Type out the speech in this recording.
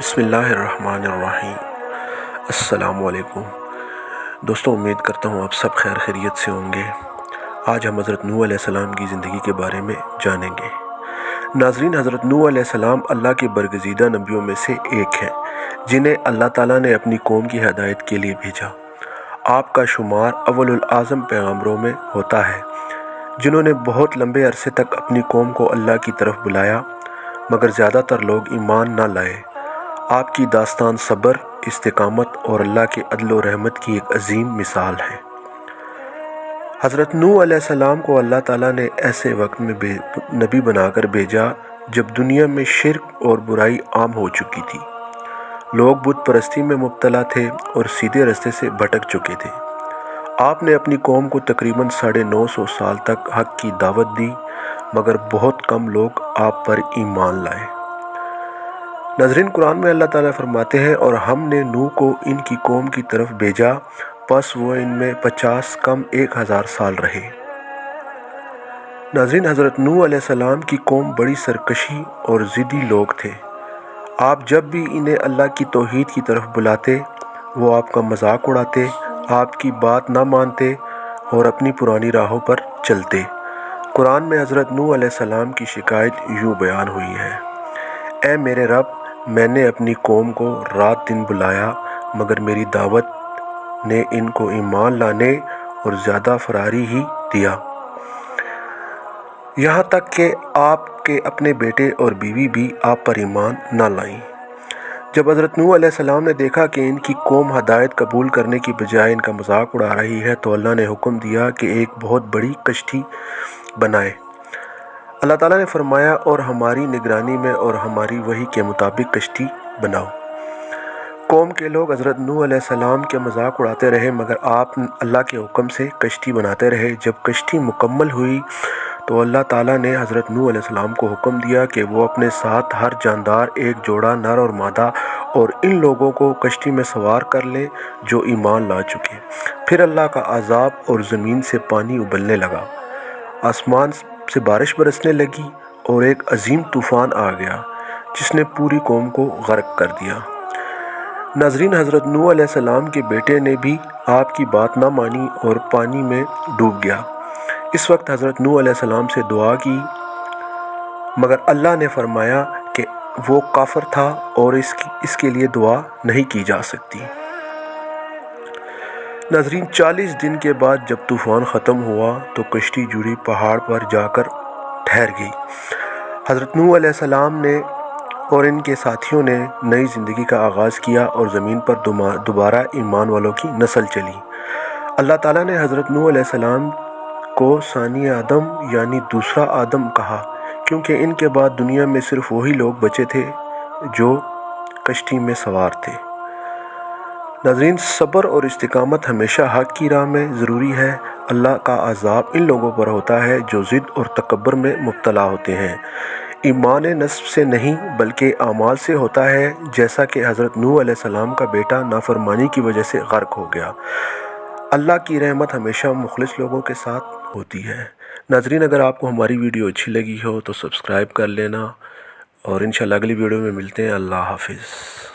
بسم اللہ الرحمن الرحیم۔ السلام علیکم دوستوں، امید کرتا ہوں آپ سب خیر خیریت سے ہوں گے۔ آج ہم حضرت نوح علیہ السلام کی زندگی کے بارے میں جانیں گے۔ ناظرین، حضرت نوح علیہ السلام اللہ کے برگزیدہ نبیوں میں سے ایک ہیں جنہیں اللہ تعالیٰ نے اپنی قوم کی ہدایت کے لیے بھیجا۔ آپ کا شمار اول الاعظم پیغمبروں میں ہوتا ہے جنہوں نے بہت لمبے عرصے تک اپنی قوم کو اللہ کی طرف بلایا، مگر زیادہ تر لوگ ایمان نہ لائے۔ آپ کی داستان صبر، استقامت اور اللہ کے عدل و رحمت کی ایک عظیم مثال ہے۔ حضرت نوح علیہ السلام کو اللہ تعالیٰ نے ایسے وقت میں نبی بنا کر بھیجا جب دنیا میں شرک اور برائی عام ہو چکی تھی۔ لوگ بت پرستی میں مبتلا تھے اور سیدھے راستے سے بھٹک چکے تھے۔ آپ نے اپنی قوم کو تقریباً 950 سال تک حق کی دعوت دی، مگر بہت کم لوگ آپ پر ایمان لائے۔ ناظرین، قرآن میں اللہ تعالیٰ فرماتے ہیں، اور ہم نے نوح کو ان کی قوم کی طرف بھیجا، پس وہ ان میں 50 کم 1000 سال رہے۔ ناظرین، حضرت نوح علیہ السلام کی قوم بڑی سرکشی اور ضدی لوگ تھے۔ آپ جب بھی انہیں اللہ کی توحید کی طرف بلاتے، وہ آپ کا مذاق اڑاتے، آپ کی بات نہ مانتے اور اپنی پرانی راہوں پر چلتے۔ قرآن میں حضرت نوح علیہ السلام کی شکایت یوں بیان ہوئی ہے: اے میرے رب، میں نے اپنی قوم کو رات دن بلایا، مگر میری دعوت نے ان کو ایمان لانے اور زیادہ فراری ہی دیا، یہاں تک کہ آپ کے اپنے بیٹے اور بیوی بھی آپ پر ایمان نہ لائیں۔ جب حضرت نوح علیہ السلام نے دیکھا کہ ان کی قوم ہدایت قبول کرنے کی بجائے ان کا مذاق اڑا رہی ہے، تو اللہ نے حکم دیا کہ ایک بہت بڑی کشتی بنائے۔ اللہ تعالیٰ نے فرمایا، اور ہماری نگرانی میں اور ہماری وحی کے مطابق کشتی بناؤ۔ قوم کے لوگ حضرت نوح علیہ السلام کے مذاق اڑاتے رہے، مگر آپ اللہ کے حکم سے کشتی بناتے رہے۔ جب کشتی مکمل ہوئی تو اللہ تعالیٰ نے حضرت نوح علیہ السلام کو حکم دیا کہ وہ اپنے ساتھ ہر جاندار ایک جوڑا نر اور مادہ اور ان لوگوں کو کشتی میں سوار کر لیں جو ایمان لا چکے۔ پھر اللہ کا عذاب اور زمین سے پانی ابلنے لگا، آسمان سے بارش برسنے لگی اور ایک عظیم طوفان آ گیا جس نے پوری قوم کو غرق کر دیا۔ ناظرین، حضرت نوح علیہ السلام کے بیٹے نے بھی آپ کی بات نہ مانی اور پانی میں ڈوب گیا۔ اس وقت حضرت نوح علیہ السلام سے دعا کی، مگر اللہ نے فرمایا کہ وہ کافر تھا اور اس کے لیے دعا نہیں کی جا سکتی۔ ناظرین، 40 دن کے بعد جب طوفان ختم ہوا تو کشتی جوڑی پہاڑ پر جا کر ٹھہر گئی۔ حضرت نوح علیہ السلام نے اور ان کے ساتھیوں نے نئی زندگی کا آغاز کیا اور زمین پر دوبارہ ایمان والوں کی نسل چلی۔ اللہ تعالیٰ نے حضرت نوح علیہ السلام کو ثانی آدم یعنی دوسرا آدم کہا، کیونکہ ان کے بعد دنیا میں صرف وہی لوگ بچے تھے جو کشتی میں سوار تھے۔ ناظرین، صبر اور استقامت ہمیشہ حق کی راہ میں ضروری ہے۔ اللہ کا عذاب ان لوگوں پر ہوتا ہے جو ضد اور تکبر میں مبتلا ہوتے ہیں۔ ایمان نصب سے نہیں بلکہ اعمال سے ہوتا ہے، جیسا کہ حضرت نوح علیہ السلام کا بیٹا نافرمانی کی وجہ سے غرق ہو گیا۔ اللہ کی رحمت ہمیشہ مخلص لوگوں کے ساتھ ہوتی ہے۔ ناظرین، اگر آپ کو ہماری ویڈیو اچھی لگی ہو تو سبسکرائب کر لینا، اور انشاءاللہ اگلی ویڈیو میں ملتے ہیں۔ اللہ حافظ۔